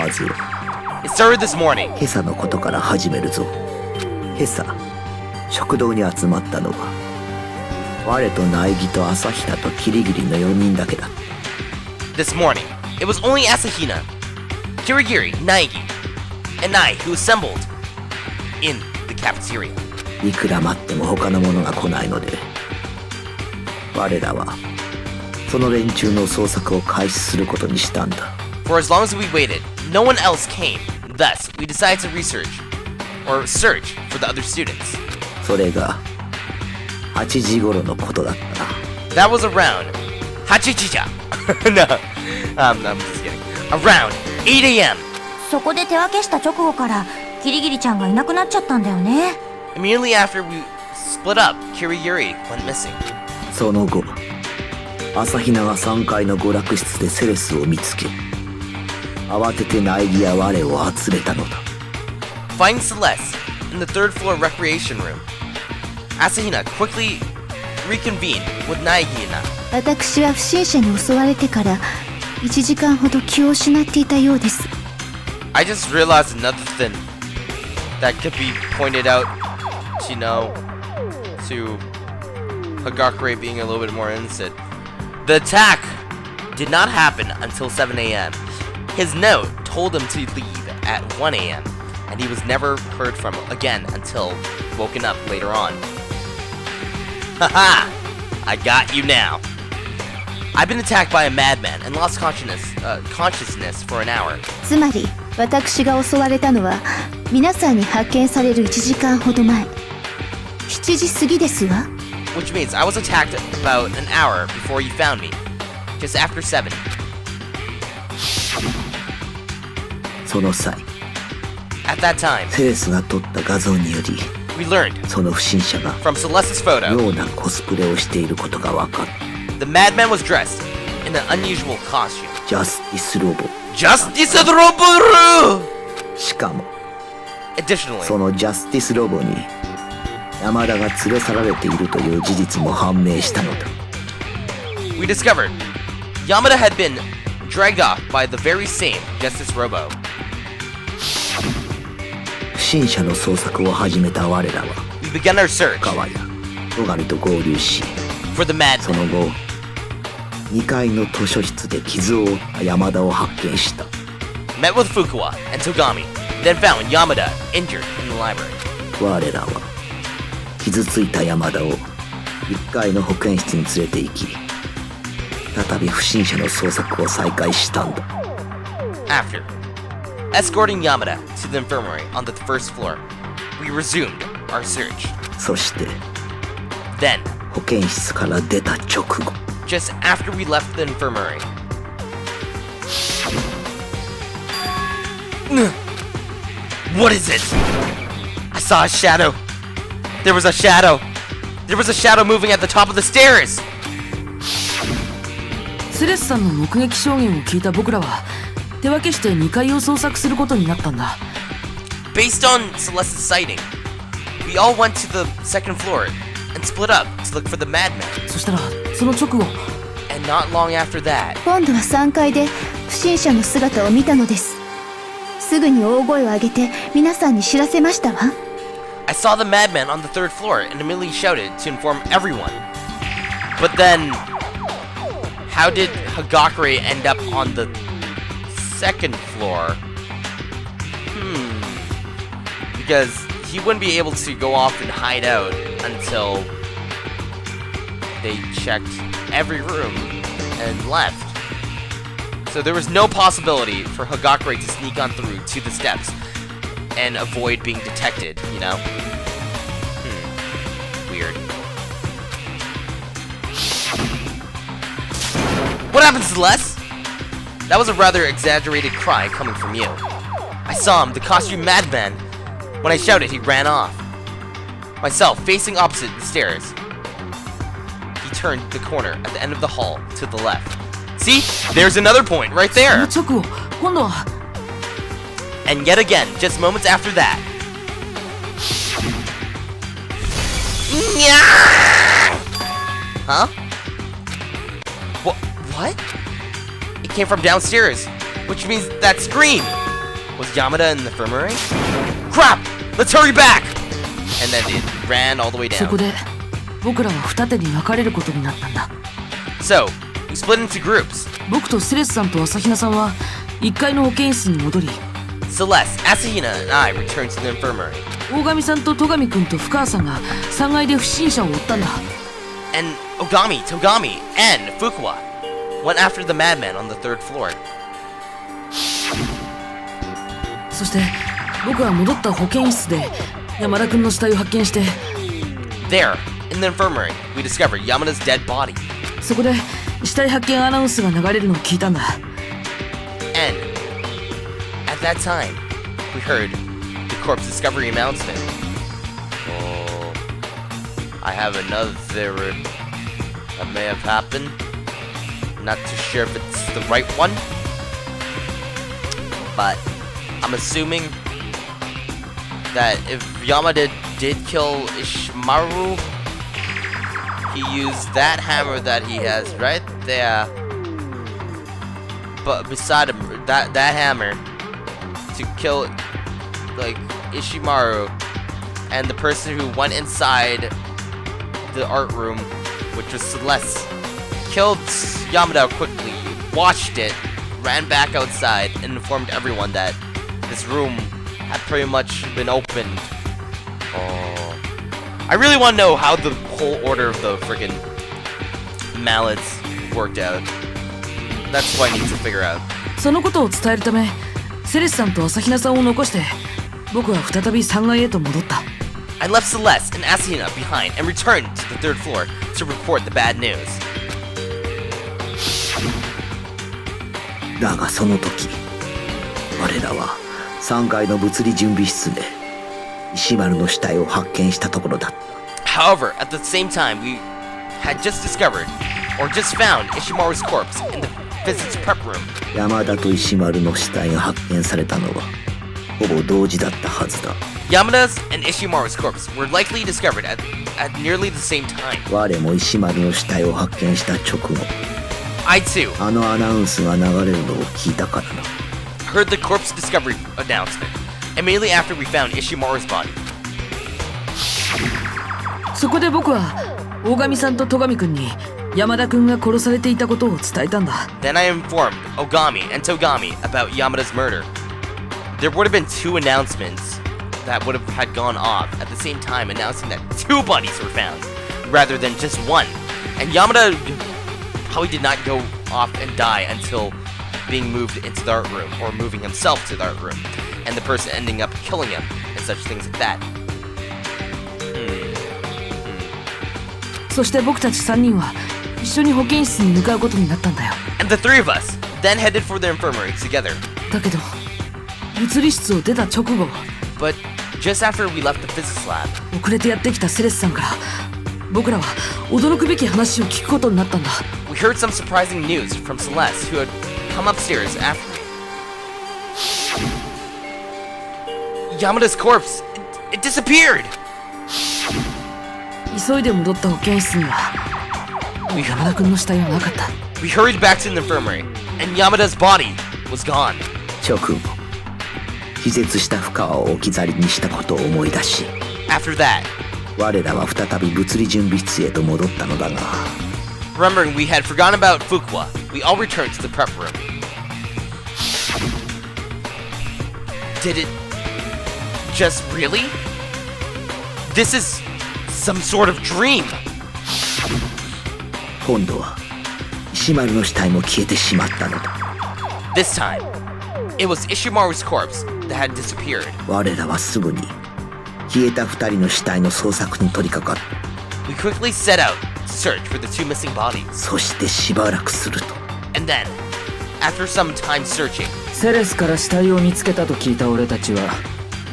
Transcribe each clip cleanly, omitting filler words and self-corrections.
まず It started this morning. 今朝のことから始めるぞ。今朝食堂に集まったのは我と苗木と朝比奈とキリギリの4人だけだ。 This morning, it was only Asahina, Kirigiri, Naegi, and I who assembled in the cafeteria. いくら待っても他の者が来ないので我らはその連中の捜索を開始することにしたんだ。 For as long as we waited, no one else came. Thus, we decided to search for the other students. それが8時頃のことだったな。 That was around Hachichicha. No, I'm just kidding. Around 8 a.m. そこで手分けした直後からキリギリちゃんがいなくなっちゃったんだよね。 Immediately after we split up, Kirigiri went missing. その後朝比奈が3階の娯楽室でセレスを見つけ慌てて苗木や我を集めたのだ。 Finding Celeste in the third floor recreation room, Asahina quickly reconvened with Naegina. 私は不審者に襲われてから1時間ほど気を失っていたようです。 I just realized another thing that could be pointed out, to Hagakure being a little bit more innocent. The attack did not happen until 7 a.m. His note told him to leave at 1 a.m. and he was never heard from again until woken up later on. Haha! I got you now. I've been attacked by a madman and lost consciousness for an hour. つまり私が襲われたのは皆さんに発見される1時間ほど前7時過ぎですわ。 Which means I was attacked about an hour before you found me. Just after 7. その際 At that time, セレスが撮った画像により we learned その不審者が from Celeste's photo 妙なコスプレをしていることが分かった。 the madman was dressed in an unusual costume. ジャスティスロボ。 Justice of the Roburu! しかも Additionally, そのジャスティスロボに山田が連れ去られているという事実も判明したのだ。 we discovered Yamada had been dragged off by the very same Justice Robo. 不審者の捜索を始めた我らは We began our search 川や戸上と合流し for the そ madman. の後2階の図書室で傷を負った山田を発見した。 Met with Fukuwa and Togami, then found Yamada injured in the library. 我らは傷ついた山田を1階の保健室に連れて行き再び不審者の捜索を再開したんだ。 After escorting Yamada to the infirmary on the first floor, we resumed our search. そして Then, 保健室から出た直後 just after we left the infirmary, what is it? I saw a shadow. There was a shadow. There was a shadow moving at the top of the stairs. セレスさんの目撃証言を聞いた僕らは手分けして2階を捜索することになったんだ。 Based on Celeste's sighting, we all went to the second floor and split up to look for the madman. そしたらその直後 And not long after that, 今度は3階で不審者の姿を見たのです。すぐに大声を上げて皆さんに知らせましたわ。 I saw the madman on the third floor and immediately shouted to inform everyone. But then, how did Hagakure end up on the second floor? Because he wouldn't be able to go off and hide out until they checked every room and left. So there was no possibility for Hagakure to sneak on through to the steps and avoid being detected, you know? Weird. What happened, Celeste? That was a rather exaggerated cry coming from you. I saw him, the costume madman. When I shouted, he ran off. Myself, facing opposite the stairs. He turned the corner at the end of the hall to the left. See? There's another point right そ there. の直後今度は And yet again, just moments after that. Huh? What? It came from downstairs, which means that scream. Was Yamada in the infirmary? Crap! Let's hurry back! And then it ran all the way そ down. こで僕らは二手に分かれることになったんだ。 So, we split into groups. 僕とセレスさんと朝比奈さんは1階の保健室に戻り、 Celeste, Asahina, and I returned to the infirmary. 大神さんと戸上くんと深川さんが3階で不審者を追ったんだ。 And Ogami, Togami, and Fukuwa went after the madman on the third floor. そして僕は戻った保健室で山田くんの死体を発見して、 There, in the infirmary, we discovered Yamada's dead body. そこで死体発見アナウンスが流れるのを聞いたんだ。 And at that time, we heard the corpse discovery announcement. Oh, I have another theory that may have happened. Not too sure if it's the right one, but I'm assuming that if Yamada did kill Ishimaru, he used that hammer that he has right there, but beside him, that hammer, to kill like Ishimaru, and the person who went inside the art room, which was Celeste, killed Yamada quickly, watched it, ran back outside, and informed everyone that this room had pretty much been opened. Oh, I really want to know how the whole order of the friggin' mallets worked out. That's what I need to figure out. そのことを伝えるためセレスさんと朝比奈さんを残して僕は再び3階へと戻った。 I left Celeste and Asahina behind and returned to the third floor to report the bad news. だがその時、我らは3階の物理準備室で石丸の死体を発見したところだった。 However, at the same time, we had just discovered, or just found, Ishimaru's corpse in the physics prep room. 山田と石丸の死体が発見されたのはほぼ同時だったはずだ。 Yamada's and Ishimaru's corpse were likely discovered at nearly the same time. 我も石丸の死体を発見した直後、 I too あのアナウンスが流れるのを聞いたからな。 heard the corpse discovery announcement immediately after we found Ishimaru's body. そこで僕は大神さんと戸上くんに山田くんが殺されていたことを伝えたんだ。 Then I informed Ogami and Togami about Yamada's murder. There would have been two announcements that would have had gone off at the same time, announcing that two bodies were found rather than just one. And Yamada probably did not go off and die until being moved into the art room, or moving himself to the art room, and the person ending up killing him and such things like that. そして僕たち3人は一緒に保健室に向かうことになったんだよ。 And the three of us then headed for the infirmary together. だけど物理室を出た直後、 But just after we left the physics lab, 遅れてやってきたセレスさんから僕らは驚くべき話を聞くことになったんだ。 we heard some surprising news from Celeste, who had come upstairs after me. Yamada's corpse, it disappeared! 急いで戻った保健室には山田君の死体はなかった。 We hurried back to the infirmary, and Yamada's body was gone. 直後、気絶した深川を置き去りにしたことを思い出し、 After that, 我らは再び物理準備室へと戻ったのだが、 remembering we had forgotten about Fukuwa, we all returned to the prep room. Did it just really? This is some sort of dream. 今度は石丸の死体も消えてしまったのだ。 This time, it was Ishimaru's corpse that had disappeared. 我らはすぐに消えた2人の死体の捜索に取り掛かる。 We quickly set out to search for the two missing bodies. そしてしばらくすると、 And then, after some time searching, セレスから死体を見つけたと聞いた俺たちは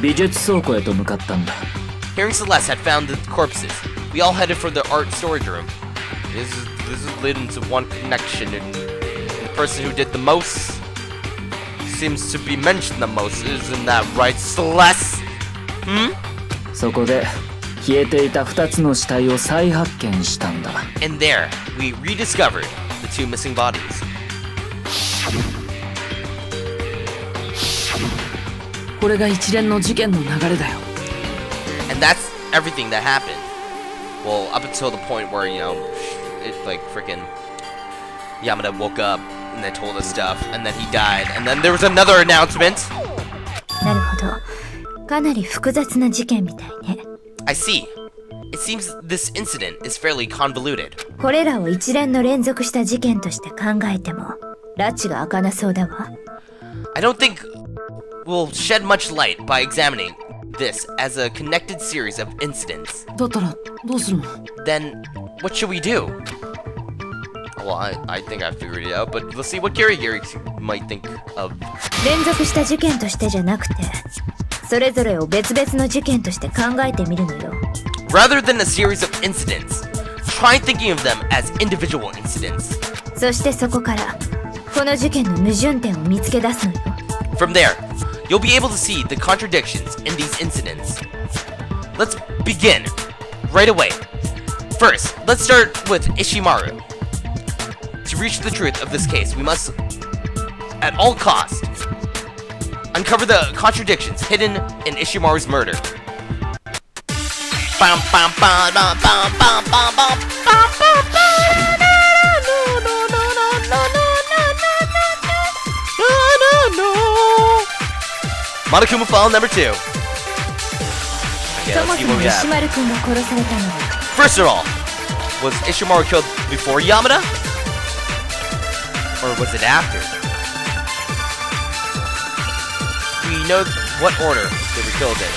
美術倉庫へと向かったんだ。 hearing Celeste had found the corpses, we all headed for the art storage room. This is leading to one connection, and the person who did the most seems to be mentioned the most. Isn't that right, Celeste? そこで消えていた2つの死体を再発見したんだ。 And there, we rediscovered the two missing bodies. これが一連の事件の流れだよ。 And that's everything that happened. Well, up until the point where, you know, it like freaking Yamada woke up and then told us stuff, and then he died, and then there was another announcement. なるほど。かなり複雑な事件みたいね。I see. It seems this incident is fairly convoluted. これらを一連の連続した事件として考えても、拉致が開かなそうだわ。I don't think we'll shed much light by examining this as a connected series of incidents. だったらどうするの？ Then, what should we do? Well, I think I figured it out, but let's see what Gary might think of. 連続した事件としてじゃなくて、それぞれを別々の事件として考えてみるのよ。Rather than a series of incidents, try thinking of them as individual incidents. そしてそこからこの事件の矛盾点を見つけ出すのよ。 From there, you'll be able to see the contradictions in these incidents. Let's begin right away. First, let's start with Ishimaru. To reach the truth of this case, we must, at all costs, uncover the contradictions hidden in Ishimaru's murder. Bam, bam, bam, bam, bam, bam, bam, bam, bam, bam, bam. Monokuma file number 2. Okay, そ let's も see そも what we 石 have. 丸くんが殺されたのは First of all, was Ishimaru killed before Yamada? Or was it after? We know what order they were killed in.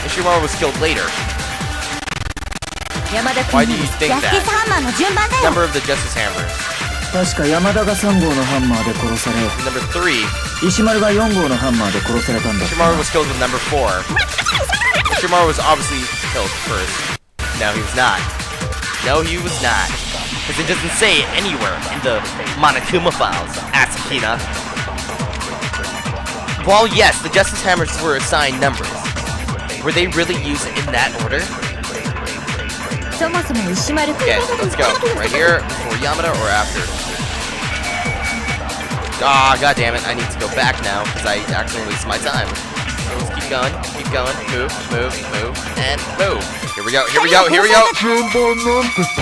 Ishimaru was killed later. 山田 Why 君 do に you ジ think ャスティス that? ハンマーの順番だよ。 Number of the Justice Hammers. 確か山田が3号のハンマーで殺され Number 3, 石丸が4号のハンマーで殺されたんだ。 Ishimaru was killed with number 4. Ishimaru was obviously killed first. No, he was not. No, he was not. Because it doesn't say it anywhere in the Monokuma files, Asahina. While yes, the Justice Hammers were assigned numbers, were they really used in that order? そもそも石丸くん Okay, let's go. Right here, before Yamada or after? Ah, god damn it, I need to go back now, because I accidentally wasted my time. So let's keep going, move, move, move, and move. Here we go, here we go, here we go!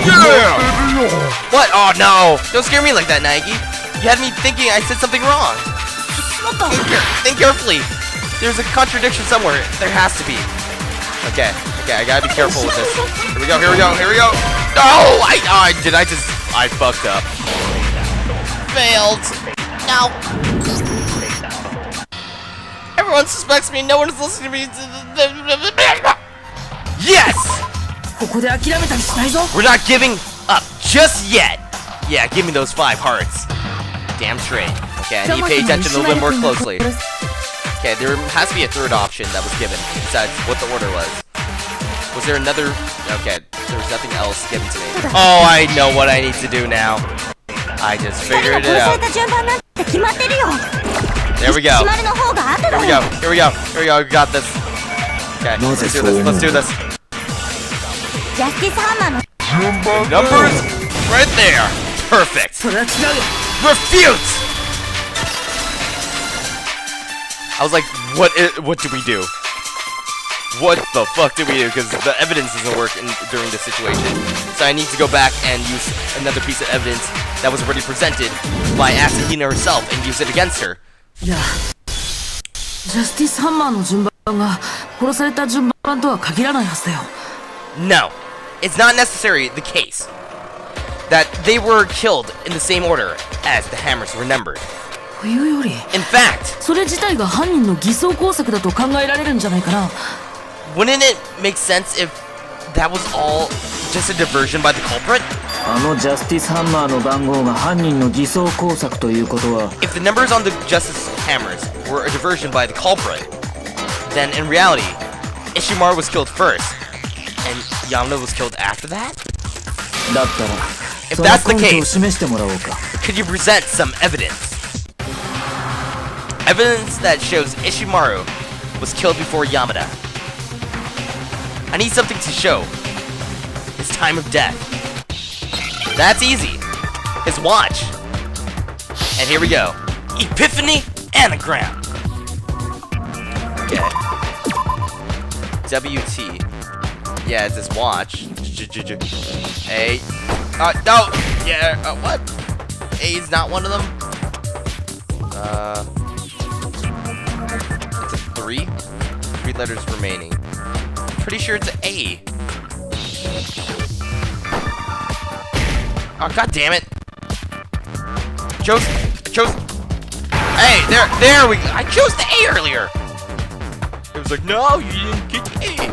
Yeah! What? Oh no! Don't scare me like that, Nike! You had me thinking I said something wrong! Think carefully! There's a contradiction somewhere, there has to be. Okay, I gotta be careful with this. Here we go, here we go, here we go! No! I fucked up. Failed. No. Everyone suspects me, no one is listening to me. Yes! ここで諦めたりしないぞ。 We're not giving up just yet. Yeah, give me those 5 hearts. Damn straight. Okay, I need to pay attention a little bit more closely. Okay, there has to be a third option that was given besides what the order was. Was there another? Okay, there was nothing else given to me. Oh, I know what I need to do now. I just 二人が figured 殺 it され out. た順番なんて決まってるよ。 There we go. 石丸の方が後 Here だ we よ。 go. Here we go. Here we go. We got this. Okay, let's do this. Let's do this. ジャスティスハンマーの Numbers right there. Perfect. それは違うよ。 Refute. I was like, what do we do? What the fuck did we do? Because the evidence doesn't work during this situation. So I need to go back and use another piece of evidence that was already presented by Asahina herself and use it against her. いや、ジャスティスハンマーの順番が殺された順番とは限らないはずだよ。 No, it's not necessarily the case that they were killed in the same order as the hammers were numbered. というより、 In fact, それ自体が犯人の偽装工作だと考えられるんじゃないかな。 wouldn't it make sense if that was all just a diversion by the culprit? あのジャスティスハンマーの番号が犯人の偽装工作ということは If the numbers on the Justice Hammers were a diversion by the culprit, then in reality, Ishimaru was killed first, and Yamada was killed after that? だったら If その that's the 根拠を case, 示してもらおうか。 could you present some evidence? Evidence that shows Ishimaru was killed before Yamada. I need something to show his time of death. That's easy. His watch. And here we go. Epiphany Anagram. Okay. WT. Yeah, it's his watch. A. No! Yeah, what? A is not one of them? It's a 3? 3 letters remaining. Pretty sure it's an A. Oh, god damn it! I chose. Hey, there we go. I chose the A earlier. It was like, no, you didn't get the A.